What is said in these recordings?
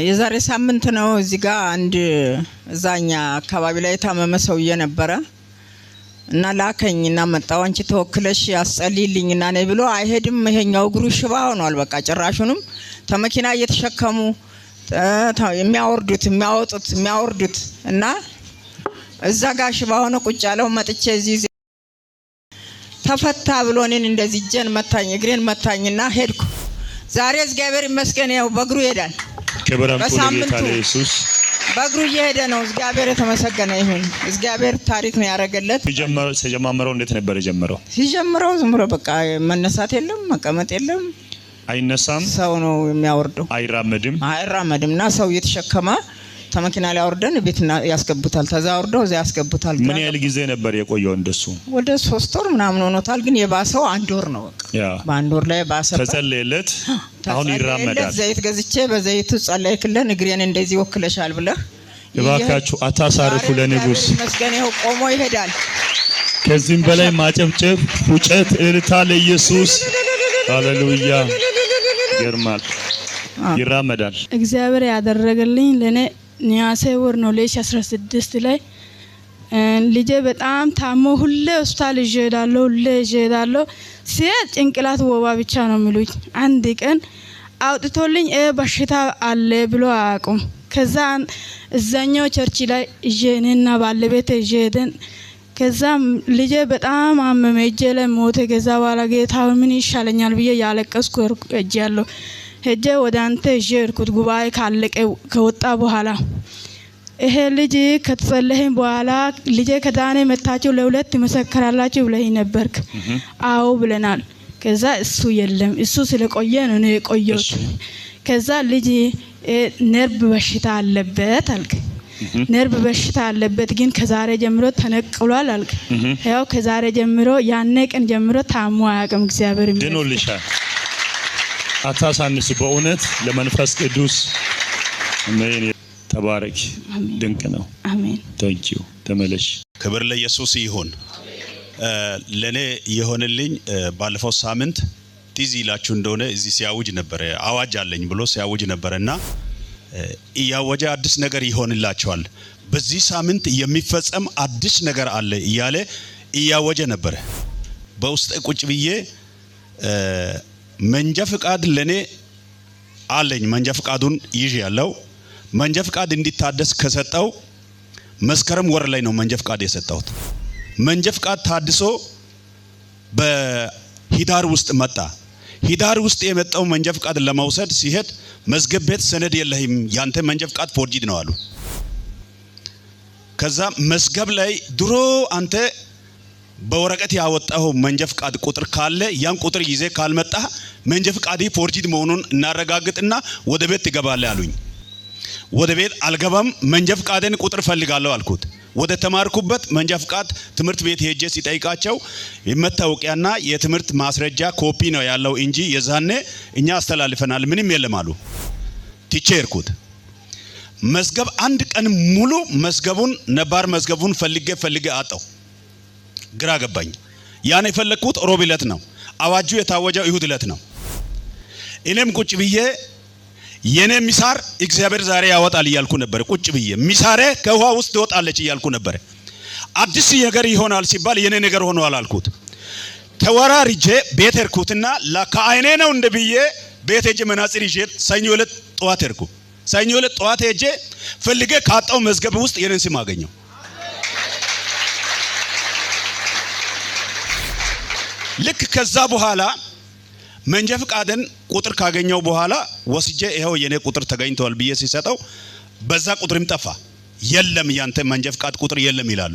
የዛሬ ሳምንት ነው እዚህ ጋር አንድ እዛኛ አካባቢ ላይ ታመመ ሰውዬ ነበረ እና ላከኝና መጣው አንቺ ተወክለሽ ያስጸልይልኝና ነይ ብሎ አይሄድም። ይሄኛው እግሩ ሽባ ሆኗል። በቃ ጭራሹንም ተመኪና እየተሸከሙ የሚያወርዱት እና እዛ ጋር ሽባ ሆኖ ቁጭ ያለው መጥቼ እዚህ ተፈታ ብሎ እኔን እንደዚህ እጄን መታኝ እግሬን መታኝና ሄድኩ። ዛሬ እግዚአብሔር ይመስገን ያው በእግሩ ይሄዳል። ክብረም ለጌታ ለኢየሱስ በእግሩ እየሄደ ነው። እግዚአብሔር የተመሰገነ ይሁን። እግዚአብሔር ታሪክ ነው ያረጋለት። ሲጀምረው እንዴት ነበር የጀመረው? ሲጀምረው ዝም ብሎ በቃ መነሳት የለም መቀመጥ የለም። አይነሳም። ሰው ነው የሚያወርደው። አይራመድምና ሰው እየተሸከመ ተመኪና ላይ አወርደን ቤትና ያስገቡታል። ተዛውርደው እዛ ያስገቡታል። ምን ያህል ጊዜ ነበር የቆየው እንደሱ? ወደ 3 ወር ምናምን ሆኖታል። ግን የባሰው 1 ወር ነው። በቃ በአንድ ወር ላይ ባሰበት። ተጸለየለት። አሁን ይራመዳል። ዘይት ገዝቼ በዘይቱ ጸለይክልን እግሬን እንደዚህ ወክለሻል ብለህ እባካችሁ አታሳርፉ። ለንጉስ መስገን ይኸው ቆሞ ይሄዳል። ከዚህም በላይ ማጨብጨብ፣ ፉጨት፣ እልልታ ለኢየሱስ። ሃሌሉያ። ይርማል ይራመዳል። እግዚአብሔር ያደረገልኝ ለኔ ኒያሴ ወር ነው 2016 ላይ ልጄ በጣም ታሞ ሁሌ ሆስፒታል ይሄዳለሁ። ሲሄድ ጭንቅላት ወባ ብቻ ነው የሚሉኝ። አንድ ቀን አውጥቶልኝ በሽታ አለ ብሎ አያውቁም። ከዛ እዛኛው ቸርች ላይ እኔና ባለቤቴ ሄደን ከዛ ልጄ በጣም አመመ። እጄ ላይ ሞተ። ከዛ በኋላ ጌታ ምን ይሻለኛል ብዬ ያለቀስኩ እጄያለሁ። ሄጄ ወደ አንተ ሄድኩት ጉባኤ ካለቀ ከወጣ በኋላ ይሄ ልጅ ከተጸለየኝ በኋላ ልጄ ከዳነ መታችሁ ለሁለት መሰከራላችሁ ብለህ ነበርክ። አዎ ብለናል። ከዛ እሱ የለም እሱ ስለቆየ ነው እኔ የቆየሁት። ከዛ ልጅ ነርቭ በሽታ አለበት አልክ። ነርቭ በሽታ አለበት ግን ከዛሬ ጀምሮ ተነቅሏል አልክ። ያው ከዛሬ ጀምሮ ያኔ ቀን ጀምሮ ታሞ አያውቅም። እግዚአብሔር ይመስገን ድኖልሻል። አታሳንሱ። በእውነት ለመንፈስ ቅዱስ አሜን። ተባረክ። ድንቅ ነው። አሜን። ታንኪዩ። ተመለሽ። ክብር ለኢየሱስ ይሁን። ለኔ የሆነልኝ ባለፈው ሳምንት ቲዚ ይላችሁ እንደሆነ እዚህ ሲያውጅ ነበር። አዋጅ አለኝ ብሎ ሲያውጅ ነበርና ያወጀ አዲስ ነገር ይሆንላችኋል፣ በዚህ ሳምንት የሚፈጸም አዲስ ነገር አለ እያለ ያወጀ ነበር። በውስጥ ቁጭ ብዬ መንጃ ፍቃድ ለኔ አለኝ። መንጃ ፍቃዱን ይዤ ያለው መንጃ ፍቃድ እንዲታደስ ከሰጠው መስከረም ወር ላይ ነው መንጃ ፍቃድ የሰጠሁት። መንጃ ፍቃድ ታድሶ በሂዳር ውስጥ መጣ። ሂዳር ውስጥ የመጣው መንጃ ፍቃድ ለማውሰድ ሲሄድ መዝገብ ቤት ሰነድ የለህም ያንተ መንጃ ፍቃድ ፎርጂድ ነው አሉ። ከዛ መዝገብ ላይ ድሮ አንተ በወረቀት ያወጣው መንጃ ፍቃድ ቁጥር ካለ ያን ቁጥር ይዘህ ካልመጣ መንጃ ፍቃድ ፎርጂድ መሆኑን እናረጋግጥና ወደ ቤት ትገባለህ አሉኝ። ወደ ቤት አልገባም፣ መንጃ ፍቃድን ቁጥር ፈልጋለሁ አልኩት። ወደ ተማርኩበት መንጃ ፍቃድ ትምህርት ቤት ሄጄ ሲጠይቃቸው የመታወቂያና የትምህርት ማስረጃ ኮፒ ነው ያለው እንጂ የዛኔ እኛ አስተላልፈናል ምንም የለም አሉ። ትቼ ሄድኩት። መዝገብ አንድ ቀን ሙሉ መዝገቡን ነባር መዝገቡን ፈልጌ አጣው። ግራ ገባኝ። ያን የፈለኩት ሮብ ዕለት ነው። አዋጁ የታወጀው ይሁድ ዕለት ነው። እኔም ቁጭ ብዬ የኔ ሚሳር እግዚአብሔር ዛሬ ያወጣል እያልኩ ነበር። ቁጭ ብዬ ሚሳሬ ከውሃ ውስጥ ትወጣለች እያልኩ ነበር። አዲስ ነገር ይሆናል ሲባል የኔ ነገር ሆኗል አልኩት። ተወራርጄ ቤት ሄድኩትና ለካይኔ ነው እንደ ብዬ ቤት ሄጄ መናጽር ይዤ ሰኞ ዕለት ጠዋት ሄድኩ። ሰኞ ዕለት ጠዋት ሄጄ ፈልጌ ካጣው መዝገብ ውስጥ የኔን ስም አገኘው። ልክ ከዛ በኋላ መንጃ ፍቃድን ቁጥር ካገኘው በኋላ ወስጄ ይሄው የኔ ቁጥር ተገኝቷል ብዬ ሲሰጠው በዛ ቁጥርም ጠፋ። የለም ያንተ መንጃ ፍቃድ ቁጥር የለም ይላሉ።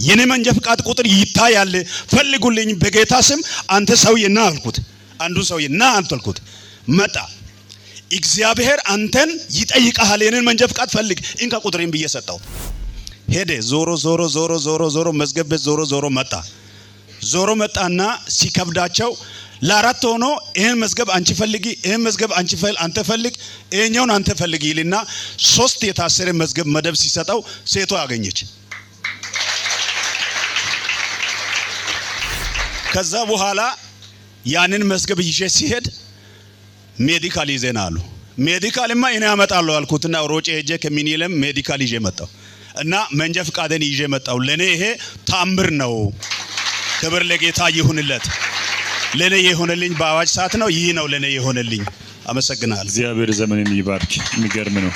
የኔ መንጃ ፍቃድ ቁጥር ይታያል ፈልጉልኝ በጌታ ስም አንተ ሰውዬ ና አልኩት። አንዱ ሰውዬ ና አልኩት። መጣ። እግዚአብሔር አንተን ይጠይቃል የኔን መንጃ ፍቃድ ፈልግ እንካ ቁጥሬን ብዬ ሰጠው። ሄደ። ዞሮ መዝገብ ቤት ዞሮ መጣና ሲከብዳቸው ለአራት ሆኖ ይሄን መዝገብ አንቺ ፈልጊ፣ ይሄን መዝገብ አንተ ፈልግ፣ ይሄኛውን አንተ ፈልጊ ይልና 3 የታሰረ መዝገብ መደብ ሲሰጠው ሴቷ አገኘች። ከዛ በኋላ ያንን መዝገብ ይዤ ሲሄድ ሜዲካል ይዘና አሉ። ሜዲካልማ እኔ አመጣለሁ አልኩትና ሮጬ ሄጄ ከሚኒለም ሜዲካል ይዤ መጣሁ እና መንጃ ፈቃድን ይዤ መጣሁ። ለኔ ይሄ ታምር ነው። ክብር ለጌታ ይሁንለት። ለኔ የሆነልኝ በአዋጅ ሰዓት ነው። ይህ ነው ለኔ የሆነልኝ። አመሰግናለሁ። እግዚአብሔር ዘመንን ይባርክ። የሚገርም ነው።